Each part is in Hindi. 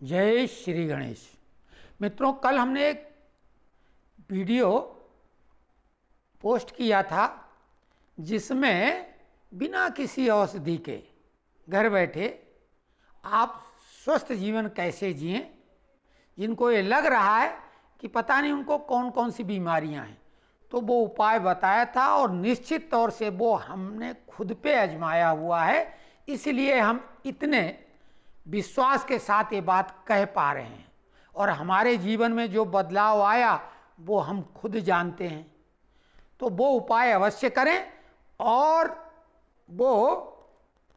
जय श्री गणेश। मित्रों, कल हमने एक वीडियो पोस्ट किया था जिसमें बिना किसी औषधि के घर बैठे आप स्वस्थ जीवन कैसे जिएं। जिनको ये लग रहा है कि पता नहीं उनको कौन कौन सी बीमारियां हैं, तो वो उपाय बताया था और निश्चित तौर से वो हमने खुद पे आजमाया हुआ है, इसलिए हम इतने विश्वास के साथ ये बात कह पा रहे हैं और हमारे जीवन में जो बदलाव आया वो हम खुद जानते हैं। तो वो उपाय अवश्य करें और वो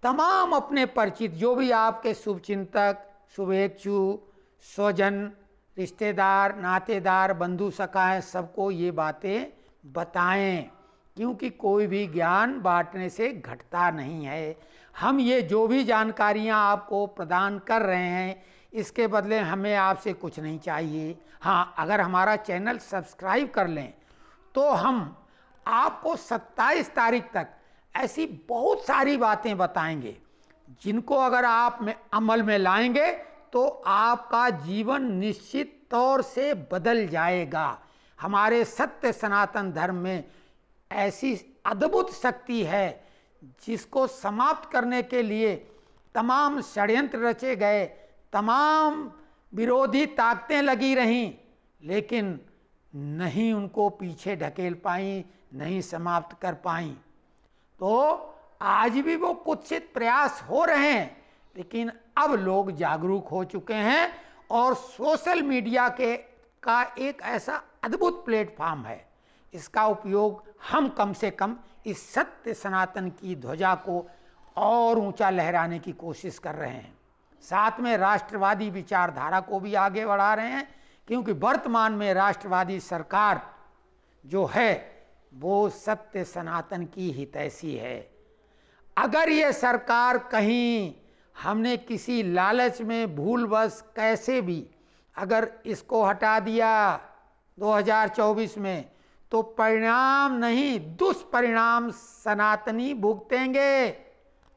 तमाम अपने परिचित जो भी आपके शुभचिंतक, शुभेच्छु, स्वजन, रिश्तेदार, नातेदार, बंधु सखा हैं, सबको ये बातें बताएं, क्योंकि कोई भी ज्ञान बांटने से घटता नहीं है। हम ये जो भी जानकारियां आपको प्रदान कर रहे हैं इसके बदले हमें आपसे कुछ नहीं चाहिए। हाँ, अगर हमारा चैनल सब्सक्राइब कर लें तो हम आपको 27 तारीख तक ऐसी बहुत सारी बातें बताएंगे जिनको अगर आप में अमल में लाएंगे तो आपका जीवन निश्चित तौर से बदल जाएगा। हमारे सत्य सनातन धर्म में ऐसी अद्भुत शक्ति है जिसको समाप्त करने के लिए तमाम षड्यंत्र रचे गए, तमाम विरोधी ताकतें लगी रहीं, लेकिन नहीं उनको पीछे ढकेल पाई, नहीं समाप्त कर पाई। तो आज भी वो कुत्सित प्रयास हो रहे हैं, लेकिन अब लोग जागरूक हो चुके हैं और सोशल मीडिया का एक ऐसा अद्भुत प्लेटफॉर्म है, इसका उपयोग हम कम से कम इस सत्य सनातन की ध्वजा को और ऊंचा लहराने की कोशिश कर रहे हैं। साथ में राष्ट्रवादी विचारधारा को भी आगे बढ़ा रहे हैं, क्योंकि वर्तमान में राष्ट्रवादी सरकार जो है वो सत्य सनातन की हितैषी है। अगर ये सरकार कहीं हमने किसी लालच में भूलवश कैसे भी अगर इसको हटा दिया 2024 में, तो परिणाम नहीं दुष्परिणाम सनातनी भुगतेंगे।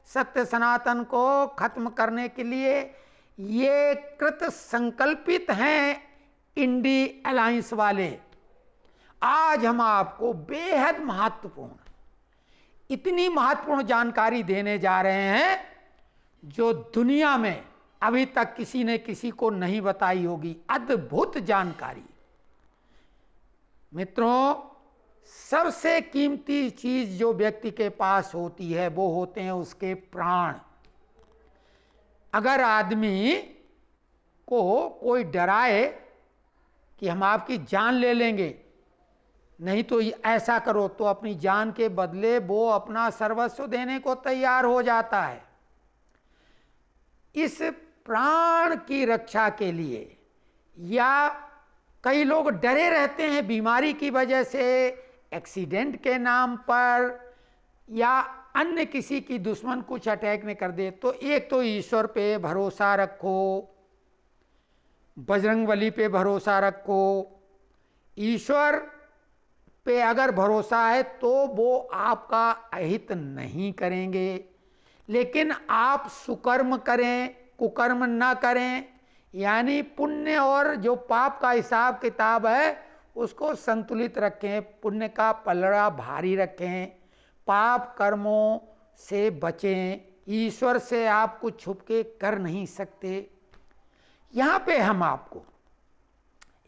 सत्य सनातन को खत्म करने के लिए ये कृत संकल्पित हैं इंडी अलायंस वाले। आज हम आपको बेहद महत्वपूर्ण, इतनी महत्वपूर्ण जानकारी देने जा रहे हैं जो दुनिया में अभी तक किसी ने किसी को नहीं बताई होगी। अद्भुत जानकारी। मित्रों, सबसे कीमती चीज जो व्यक्ति के पास होती है वो होते हैं उसके प्राण। अगर आदमी को कोई डराए कि हम आपकी जान ले लेंगे, नहीं तो ऐसा करो, तो अपनी जान के बदले वो अपना सर्वस्व देने को तैयार हो जाता है। इस प्राण की रक्षा के लिए, या कई लोग डरे रहते हैं बीमारी की वजह से, एक्सीडेंट के नाम पर, या अन्य किसी की दुश्मन कुछ अटैक न कर दे, तो एक तो ईश्वर पे भरोसा रखो, बजरंगबली पे भरोसा रखो। ईश्वर पे अगर भरोसा है तो वो आपका अहित नहीं करेंगे, लेकिन आप सुकर्म करें, कुकर्म ना करें, यानी पुण्य और जो पाप का हिसाब किताब है उसको संतुलित रखें, पुण्य का पलड़ा भारी रखें, पाप कर्मों से बचें। ईश्वर से आप कुछ छुप के कर नहीं सकते। यहाँ पे हम आपको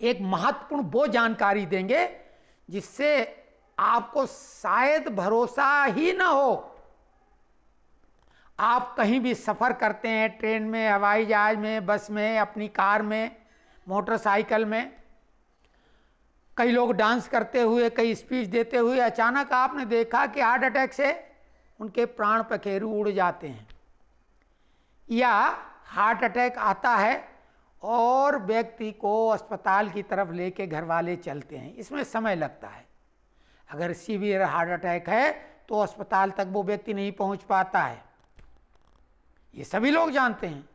एक महत्वपूर्ण वो जानकारी देंगे जिससे आपको शायद भरोसा ही ना हो। आप कहीं भी सफ़र करते हैं, ट्रेन में, हवाई जहाज में, बस में, अपनी कार में, मोटरसाइकिल में, कई लोग डांस करते हुए, कई स्पीच देते हुए अचानक आपने देखा कि हार्ट अटैक से उनके प्राण पखेरु उड़ जाते हैं, या हार्ट अटैक आता है और व्यक्ति को अस्पताल की तरफ लेके घर वाले चलते हैं। इसमें समय लगता है। अगर सीवियर हार्ट अटैक है तो अस्पताल तक वो व्यक्ति नहीं पहुंच पाता है, ये सभी लोग जानते हैं।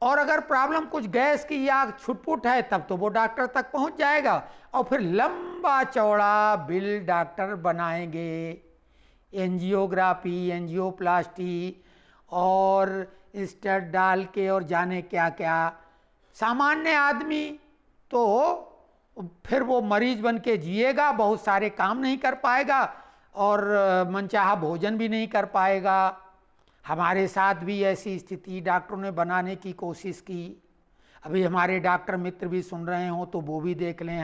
और अगर प्रॉब्लम कुछ गैस की या छुटपुट है तब तो वो डॉक्टर तक पहुंच जाएगा और फिर लंबा चौड़ा बिल डॉक्टर बनाएंगे। एंजियोग्राफी, एंजियोप्लास्टी और स्टेंट डाल के और जाने क्या क्या सामान्य आदमी तो फिर वो मरीज बन के जिएगा, बहुत सारे काम नहीं कर पाएगा और मनचाहा भोजन भी नहीं कर पाएगा। हमारे साथ भी ऐसी स्थिति डॉक्टरों ने बनाने की कोशिश की। अभी हमारे डॉक्टर मित्र भी सुन रहे हो तो वो भी देख लें।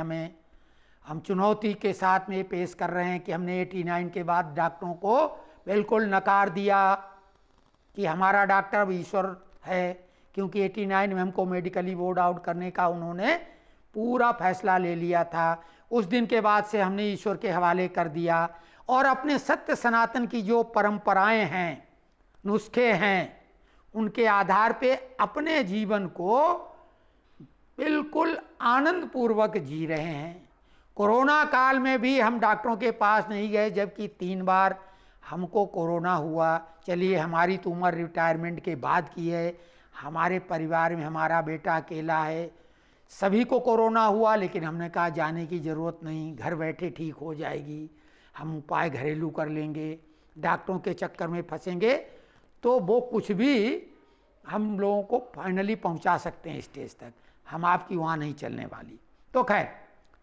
हम चुनौती के साथ में पेश कर रहे हैं कि हमने 89 के बाद डॉक्टरों को बिल्कुल नकार दिया कि हमारा डॉक्टर अब ईश्वर है, क्योंकि 89 में हमको मेडिकली बोर्ड आउट करने का उन्होंने पूरा फैसला ले लिया था। उस दिन के बाद से हमने ईश्वर के हवाले कर दिया और अपने सत्य सनातन की जो परंपराएं हैं, नुस्खे हैं, उनके आधार पे अपने जीवन को बिल्कुल आनंद पूर्वक जी रहे हैं। कोरोना काल में भी हम डॉक्टरों के पास नहीं गए, जबकि 3 बार हमको कोरोना हुआ। चलिए हमारी तो उम्र रिटायरमेंट के बाद की है, हमारे परिवार में हमारा बेटा अकेला है, सभी को कोरोना हुआ, लेकिन हमने कहा जाने की ज़रूरत नहीं, घर बैठे ठीक हो जाएगी, हम उपाय घरेलू कर लेंगे। डॉक्टरों के चक्कर में फंसेंगे तो वो कुछ भी हम लोगों को फाइनली पहुंचा सकते हैं स्टेज तक, हम आपकी वहाँ नहीं चलने वाली। तो खैर,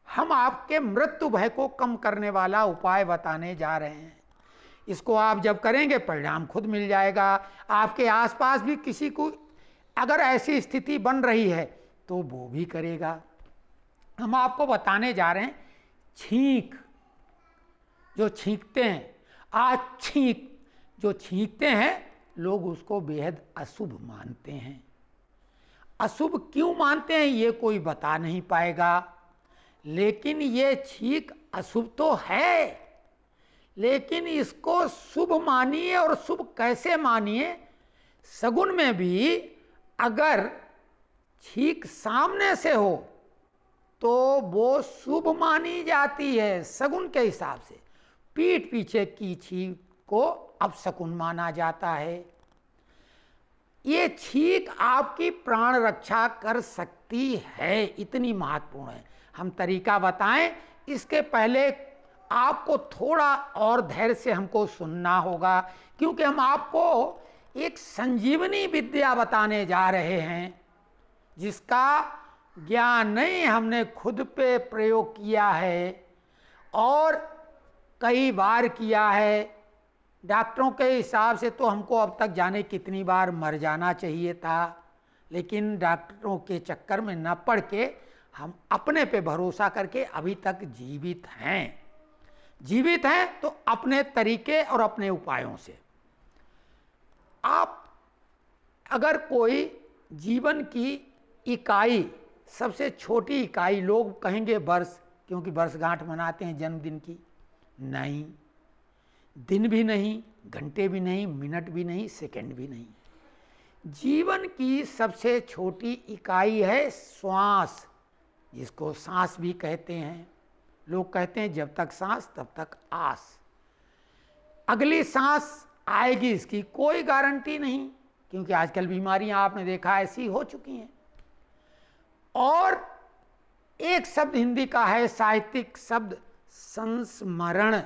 हम आपके मृत्यु भय को कम करने वाला उपाय बताने जा रहे हैं। इसको आप जब करेंगे परिणाम खुद मिल जाएगा। आपके आसपास भी किसी को अगर ऐसी स्थिति बन रही है तो वो भी करेगा। हम आपको बताने जा रहे हैं छींक, जो छींकते हैं, आज छींक जो छींकते हैं लोग उसको बेहद अशुभ मानते हैं। अशुभ क्यों मानते हैं ये कोई बता नहीं पाएगा, लेकिन ये छींक अशुभ तो है, लेकिन इसको शुभ मानिए। और शुभ कैसे मानिए? सगुन में भी अगर छींक सामने से हो तो वो शुभ मानी जाती है सगुन के हिसाब से। पीठ पीछे की छींक को अपशकुन माना जाता है। ये छींक आपकी प्राण रक्षा कर सकती है, इतनी महत्वपूर्ण है। हम तरीका बताएं, इसके पहले आपको थोड़ा और धैर्य से हमको सुनना होगा, क्योंकि हम आपको एक संजीवनी विद्या बताने जा रहे हैं जिसका ज्ञान नहीं, हमने खुद पे प्रयोग किया है और कई बार किया है। डॉक्टरों के हिसाब से तो हमको अब तक जाने कितनी बार मर जाना चाहिए था, लेकिन डॉक्टरों के चक्कर में न पड़ के हम अपने पे भरोसा करके अभी तक जीवित हैं। जीवित हैं तो अपने तरीके और अपने उपायों से। आप अगर कोई जीवन की इकाई, सबसे छोटी इकाई, लोग कहेंगे वर्ष, क्योंकि वर्षगांठ मनाते हैं जन्मदिन की, नहीं, दिन भी नहीं, घंटे भी नहीं, मिनट भी नहीं, सेकंड भी नहीं। जीवन की सबसे छोटी इकाई है श्वास, जिसको सांस भी कहते हैं। लोग कहते हैं जब तक सांस तब तक आस। अगली सांस आएगी इसकी कोई गारंटी नहीं, क्योंकि आजकल बीमारियां आपने देखा ऐसी हो चुकी हैं। और एक शब्द हिंदी का है, साहित्यिक शब्द, संस्मरण।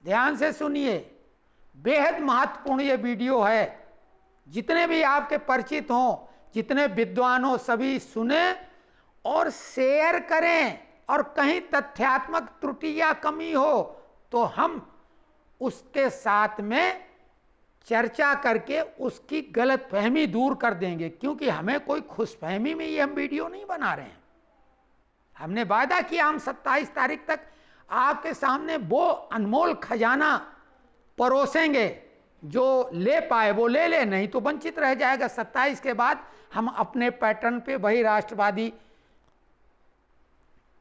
ध्यान से सुनिए, बेहद महत्वपूर्ण ये वीडियो है। जितने भी आपके परिचित हों, जितने विद्वान हो, सभी सुने और शेयर करें। और कहीं तथ्यात्मक त्रुटि या कमी हो तो हम उसके साथ में चर्चा करके उसकी गलतफहमी दूर कर देंगे, क्योंकि हमें कोई खुशफहमी में ये हम वीडियो नहीं बना रहे हैं। हमने वादा किया हम 27 तारीख तक आपके सामने वो अनमोल खजाना परोसेंगे, जो ले पाए वो ले ले, नहीं तो वंचित रह जाएगा। 27 के बाद हम अपने पैटर्न पे वही राष्ट्रवादी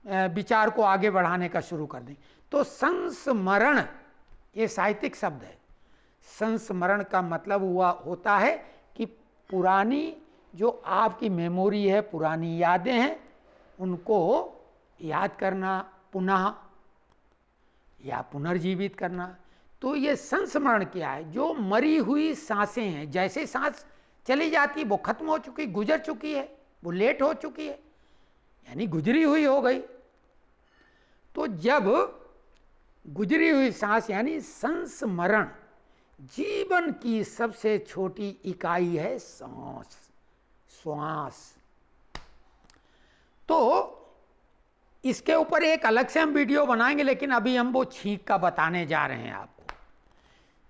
विचार को आगे बढ़ाने का शुरू कर दें। तो संस्मरण ये साहित्यिक शब्द है। संस्मरण का मतलब होता है कि पुरानी जो आपकी मेमोरी है, पुरानी यादें हैं, उनको याद करना, पुनः या पुनर्जीवित करना। तो ये संस्मरण क्या है? जो मरी हुई सांसें हैं, जैसे सांस चली जाती वो खत्म हो चुकी, गुजर चुकी है, वो लेट हो चुकी है, यानी गुजरी हुई हो गई। तो जब गुजरी हुई सांस यानी संस्मरण, जीवन की सबसे छोटी इकाई है सांस, श्वास। तो इसके ऊपर एक अलग से हम वीडियो बनाएंगे, लेकिन अभी हम वो छींक का बताने जा रहे हैं आपको।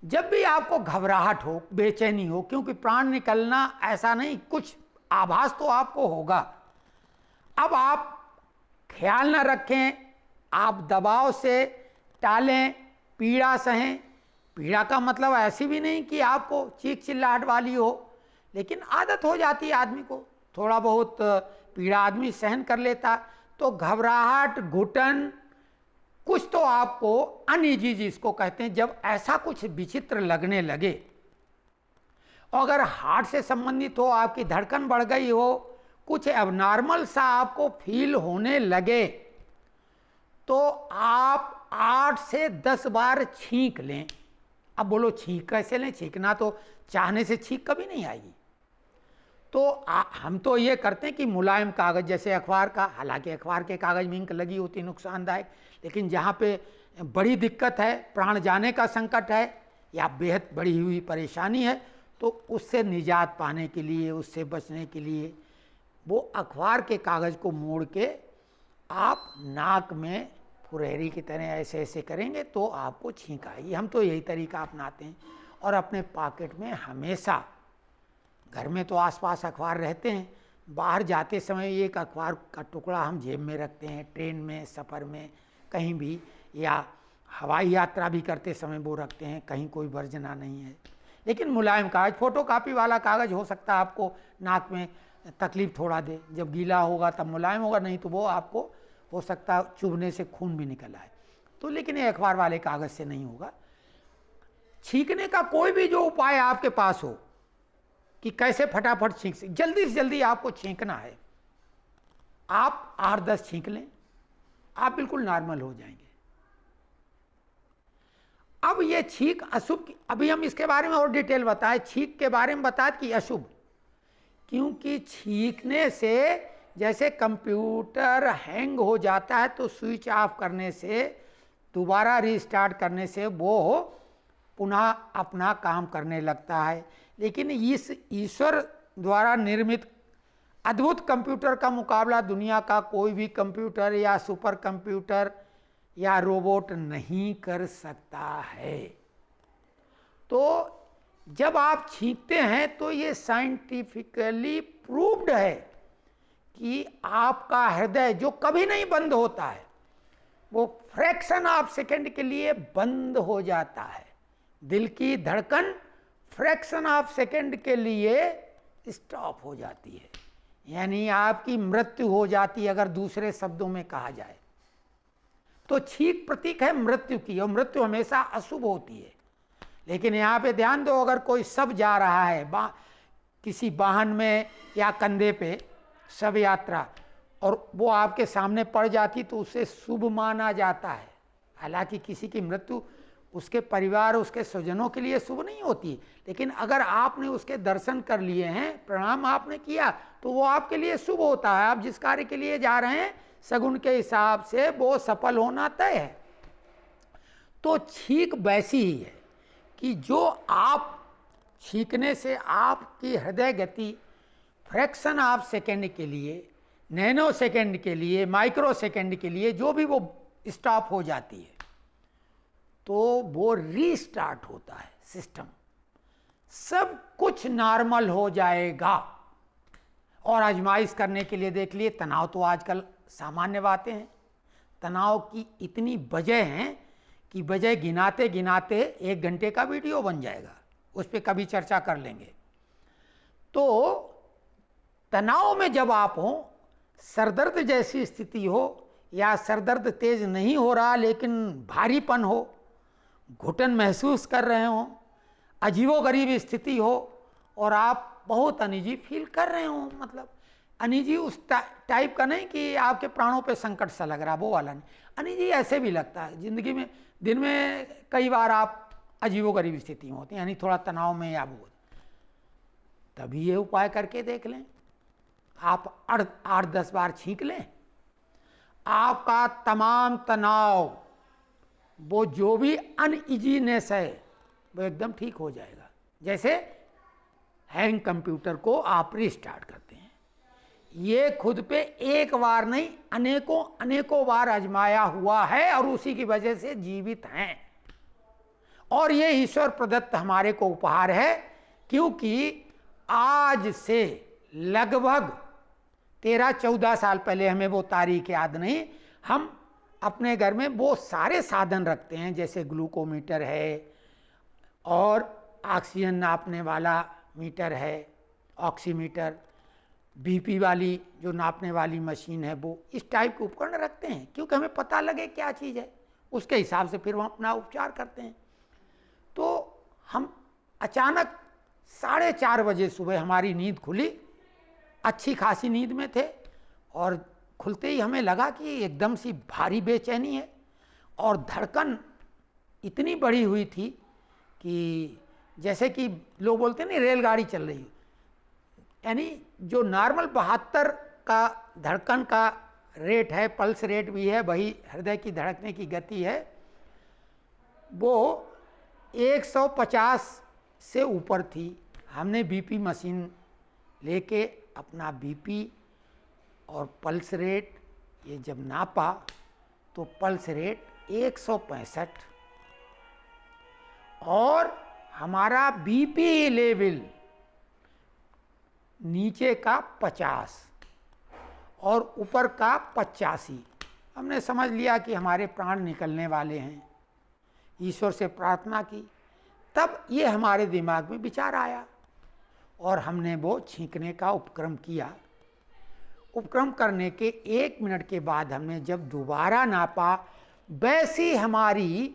जब भी आपको घबराहट हो, बेचैनी हो, क्योंकि प्राण निकलना ऐसा नहीं, कुछ आभास तो आपको होगा। अब आप ख्याल न रखें, आप दबाव से टालें, पीड़ा सहें। पीड़ा का मतलब ऐसी भी नहीं कि आपको चीख चिल्लाहट वाली हो, लेकिन आदत हो जाती है आदमी को, थोड़ा बहुत पीड़ा आदमी सहन कर लेता। तो घबराहट, घुटन, कुछ तो आपको अनईजी जिसको कहते हैं, जब ऐसा कुछ विचित्र लगने लगे, अगर हार्ट से संबंधित हो, आपकी धड़कन बढ़ गई हो, कुछ एबनॉर्मल सा आपको फील होने लगे, तो आप 8 से 10 बार छींक लें। अब बोलो छींक कैसे लें? छींकना तो चाहने से छींक कभी नहीं आएगी। तो हम तो ये करते हैं कि मुलायम कागज़, जैसे अखबार का, हालांकि अखबार के कागज़ में इंक लगी होती है, नुकसानदायक, लेकिन जहाँ पे बड़ी दिक्कत है, प्राण जाने का संकट है या बेहद बड़ी हुई परेशानी है, तो उससे निजात पाने के लिए, उससे बचने के लिए वो अखबार के कागज़ को मोड़ के आप नाक में फुरहरी की तरह ऐसे ऐसे करेंगे तो आपको छींक आएगी। हम तो यही तरीका अपनाते हैं। और अपने पॉकेट में हमेशा, घर में तो आसपास अखबार रहते हैं, बाहर जाते समय एक अखबार का टुकड़ा हम जेब में रखते हैं, ट्रेन में, सफ़र में, कहीं भी, या हवाई यात्रा भी करते समय वो रखते हैं, कहीं कोई वर्जना नहीं है। लेकिन मुलायम कागज़, फोटो कापी वाला कागज़ हो सकता है आपको नाक में तकलीफ़ थोड़ा दे, जब गीला होगा तब मुलायम होगा, नहीं तो वो आपको हो सकता है चुभने से खून भी निकल आए। तो लेकिन ये अखबार वाले कागज़ से नहीं होगा। छींकने का कोई भी जो उपाय आपके पास हो कि कैसे फटाफट छींक से जल्दी आपको छींकना है, आप 8-10 छींक लें, आप बिल्कुल नॉर्मल हो जाएंगे। अब ये छींक अशुभ, अभी हम इसके बारे में और डिटेल बताएं, छींक के बारे में बताएं कि अशुभ, क्योंकि छींकने से जैसे कंप्यूटर हैंग हो जाता है तो स्विच ऑफ करने से, दोबारा रीस्टार्ट करने से वो पुनः अपना काम करने लगता है। लेकिन इस ईश्वर द्वारा निर्मित अद्भुत कंप्यूटर का मुकाबला दुनिया का कोई भी कंप्यूटर या सुपर कंप्यूटर या रोबोट नहीं कर सकता है। तो जब आप छींकते हैं तो ये साइंटिफिकली प्रूव्ड है कि आपका हृदय जो कभी नहीं बंद होता है, वो फ्रैक्शन ऑफ सेकंड के लिए बंद हो जाता है। दिल की धड़कन फ्रैक्शन ऑफ सेकंड के लिए स्टॉप हो जाती है, यानी आपकी मृत्यु हो जाती है, अगर दूसरे शब्दों में कहा जाए तो। छींक प्रतीक है मृत्यु की, और मृत्यु हमेशा अशुभ होती है। लेकिन यहाँ पे ध्यान दो, अगर कोई शव जा रहा है किसी वाहन में या कंधे पे शव यात्रा, और वो आपके सामने पड़ जाती तो उसे शुभ माना जाता है। हालांकि किसी की मृत्यु उसके परिवार, उसके स्वजनों के लिए शुभ नहीं होती, लेकिन अगर आपने उसके दर्शन कर लिए हैं, प्रणाम आपने किया, तो वो आपके लिए शुभ होता है। आप जिस कार्य के लिए जा रहे हैं, सगुन के हिसाब से वो सफल होना तय है। तो छींक वैसी ही है कि जो आप छींकने से आपकी हृदय गति फ्रैक्शन ऑफ सेकेंड के लिए, नैनो सेकेंड के लिए, माइक्रो सेकेंड के लिए जो भी वो स्टॉप हो जाती है, तो वो रीस्टार्ट होता है सिस्टम, सब कुछ नॉर्मल हो जाएगा। और आजमाइश करने के लिए देख लिए, तनाव तो आजकल सामान्य बातें हैं, तनाव की इतनी वजह हैं कि वजह गिनाते गिनाते 1 घंटे का वीडियो बन जाएगा, उस पर कभी चर्चा कर लेंगे। तो तनाव में जब आप हो, सरदर्द जैसी स्थिति हो, या सरदर्द तेज नहीं हो रहा लेकिन भारीपन हो, घुटन महसूस कर रहे हो, अजीबोगरीब स्थिति हो, और आप बहुत अनिजी फील कर रहे हो, मतलब अनिजी उस टाइप का नहीं कि आपके प्राणों पे संकट सा लग रहा, वो वाला नहीं। अनिजी ऐसे भी लगता है जिंदगी में, दिन में कई बार आप अजीबोगरीब स्थिति में होती हैं, यानी थोड़ा तनाव में या वो, तभी ये उपाय करके देख लें। आप 8-10 बार छींक लें, आपका तमाम तनाव, वो जो भी अनइजीनेस है, वो एकदम ठीक हो जाएगा। जैसे हैंग कंप्यूटर को आप रीस्टार्ट करते हैं, ये खुद पे एक बार नहीं अनेकों अनेकों बार आजमाया हुआ है और उसी की वजह से जीवित हैं। और ये ईश्वर प्रदत्त हमारे को उपहार है, क्योंकि आज से लगभग 13-14 साल पहले, हमें वो तारीख याद नहीं, हम अपने घर में वो सारे साधन रखते हैं, जैसे ग्लूकोमीटर है और ऑक्सीजन नापने वाला मीटर है, ऑक्सीमीटर, बीपी वाली जो नापने वाली मशीन है, वो इस टाइप के उपकरण रखते हैं, क्योंकि हमें पता लगे क्या चीज़ है, उसके हिसाब से फिर हम अपना उपचार करते हैं। तो हम अचानक 4:30 बजे सुबह हमारी नींद खुली, अच्छी खासी नींद में थे, और खुलते ही हमें लगा कि एकदम सी भारी बेचैनी है और धड़कन इतनी बढ़ी हुई थी कि जैसे कि लोग बोलते हैं ना रेलगाड़ी चल रही है, यानी जो नॉर्मल 72 का धड़कन का रेट है, पल्स रेट भी है, वही हृदय की धड़कने की गति है, वो 150 से ऊपर थी। हमने बीपी मशीन लेके अपना बीपी और पल्स रेट ये जब नापा तो पल्स रेट 165 और हमारा बीपी लेवल नीचे का 50 और ऊपर का 85। हमने समझ लिया कि हमारे प्राण निकलने वाले हैं, ईश्वर से प्रार्थना की। तब ये हमारे दिमाग में विचार आया और हमने वो छींकने का उपक्रम किया। उपक्रम करने के 1 मिनट के बाद हमने जब दोबारा नापा, वैसी हमारी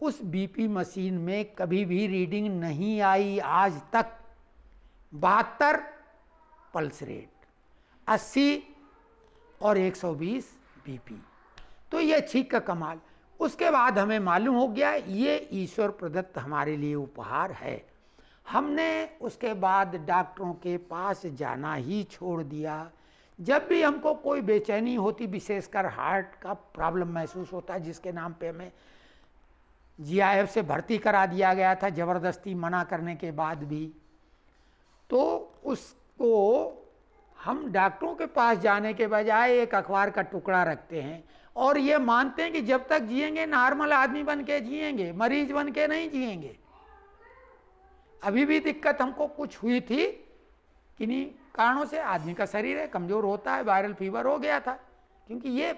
उस बीपी मशीन में कभी भी रीडिंग नहीं आई आज तक। 72 पल्स रेट, 80 और 120 बीपी। तो ये छींक का कमाल। उसके बाद हमें मालूम हो गया ये ईश्वर प्रदत्त हमारे लिए उपहार है। हमने उसके बाद डॉक्टरों के पास जाना ही छोड़ दिया। जब भी हमको कोई बेचैनी होती, विशेषकर हार्ट का प्रॉब्लम महसूस होता है, जिसके नाम पे हमें जीआईएफ से भर्ती करा दिया गया था ज़बरदस्ती मना करने के बाद भी, तो उसको हम डॉक्टरों के पास जाने के बजाय एक अखबार का टुकड़ा रखते हैं और ये मानते हैं कि जब तक जिएंगे नॉर्मल आदमी बन के जिएंगे, मरीज बन के नहीं जिएंगे। अभी भी दिक्कत हमको कुछ हुई थी, किन्हीं कारणों से आदमी का शरीर है, कमज़ोर होता है, वायरल फीवर हो गया था। क्योंकि ये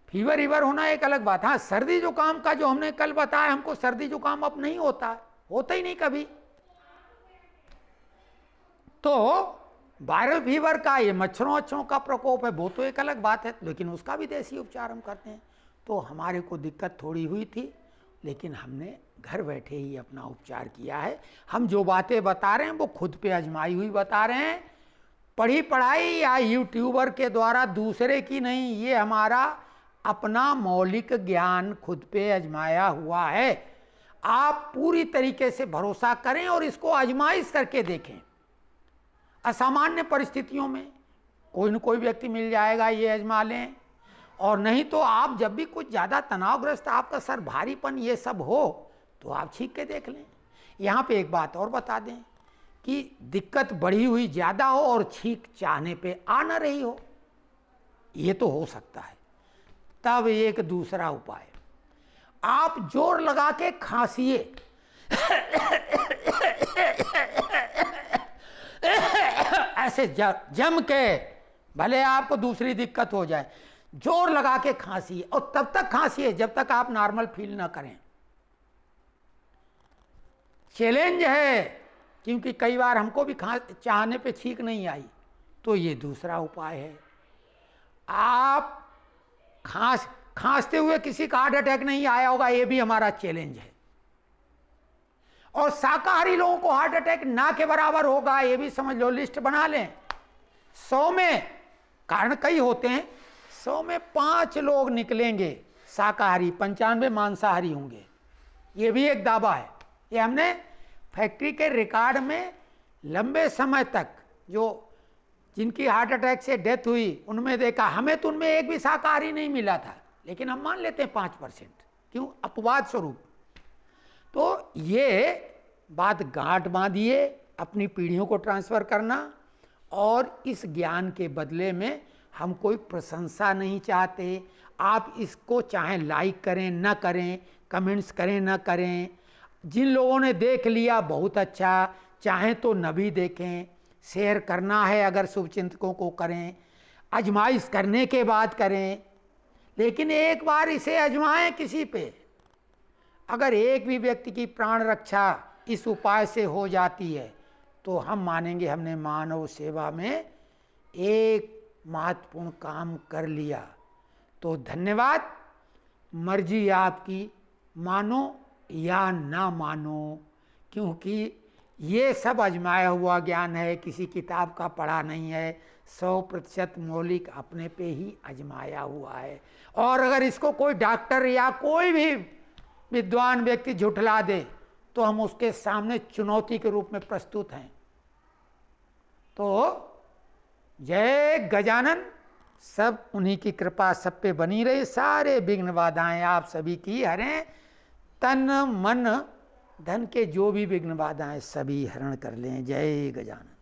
फीवर ईवर होना एक अलग बात। हाँ, सर्दी जुकाम का जो हमने कल बताया, हमको सर्दी जुकाम अब नहीं होता, होता ही नहीं कभी। तो वायरल फीवर का, ये मच्छरों अच्छरों का प्रकोप है, वो तो एक अलग बात है, लेकिन उसका भी देसी उपचार हम करते हैं। तो हमारे को दिक्कत थोड़ी हुई थी, लेकिन हमने घर बैठे ही अपना उपचार किया है। हम जो बातें बता रहे हैं वो खुद पे आजमाई हुई बता रहे हैं, पढ़ी पढ़ाई या यूट्यूबर के द्वारा दूसरे की नहीं, ये हमारा अपना मौलिक ज्ञान खुद पे आजमाया हुआ है। आप पूरी तरीके से भरोसा करें और इसको आजमाइश करके देखें। असामान्य परिस्थितियों में कोई न कोई व्यक्ति मिल जाएगा, ये आजमा लें। और नहीं तो आप जब भी कुछ ज़्यादा तनावग्रस्त, आपका सर भारीपन ये सब हो, तो आप छींक के देख लें। यहाँ पे एक बात और बता दें कि दिक्कत बढ़ी हुई ज़्यादा हो और छींक चाहने पे आ न रही हो, ये तो हो सकता है। तब एक दूसरा उपाय, आप जोर लगा के खांसिए ऐसे जम के, भले आपको दूसरी दिक्कत हो जाए, जोर लगा के खांसिए और तब तक खांसिए जब तक आप नॉर्मल फील ना करें। चैलेंज है, क्योंकि कई बार हमको भी चाहने पे छींक नहीं आई, तो ये दूसरा उपाय है। आप खांसते हुए किसी का हार्ट अटैक नहीं आया होगा, ये भी हमारा चैलेंज है। और शाकाहारी लोगों को हार्ट अटैक ना के बराबर होगा, ये भी समझ लो, लिस्ट बना लें। 100 में, कारण कई होते हैं, 100 में 5 लोग निकलेंगे शाकाहारी, 95 मांसाहारी होंगे। ये भी एक दावा है। ये हमने फैक्ट्री के रिकॉर्ड में लंबे समय तक जो जिनकी हार्ट अटैक से डेथ हुई उनमें देखा। हमें तो उनमें एक भी शाकाहारी नहीं मिला था, लेकिन हम मान लेते हैं 5%, क्यों, अपवाद स्वरूप। तो ये बात गांठ बांधिए, अपनी पीढ़ियों को ट्रांसफ़र करना और इस ज्ञान के बदले में हम कोई प्रशंसा नहीं चाहते। आप इसको चाहे लाइक करें न करें, कमेंट्स करें न करें, जिन लोगों ने देख लिया बहुत अच्छा, चाहे तो न भी देखें, शेयर करना है अगर शुभचिंतकों को करें, आजमाइश करने के बाद करें, लेकिन एक बार इसे आजमाएं किसी पे। अगर एक भी व्यक्ति की प्राण रक्षा इस उपाय से हो जाती है तो हम मानेंगे हमने मानव सेवा में एक महत्वपूर्ण काम कर लिया। तो धन्यवाद। मर्जी आपकी, मानो या ना मानो, क्योंकि ये सब आजमाया हुआ ज्ञान है, किसी किताब का पढ़ा नहीं है, 100% मौलिक अपने पे ही आजमाया हुआ है। और अगर इसको कोई डॉक्टर या कोई भी विद्वान व्यक्ति झुठला दे तो हम उसके सामने चुनौती के रूप में प्रस्तुत हैं। तो जय गजानन। सब उन्हीं की कृपा सब पे बनी रही, सारे विघ्न बाधाएं आप सभी की हरें, तन मन धन के जो भी विघ्न बाधाएं सभी हरण कर लें। जय गजानन।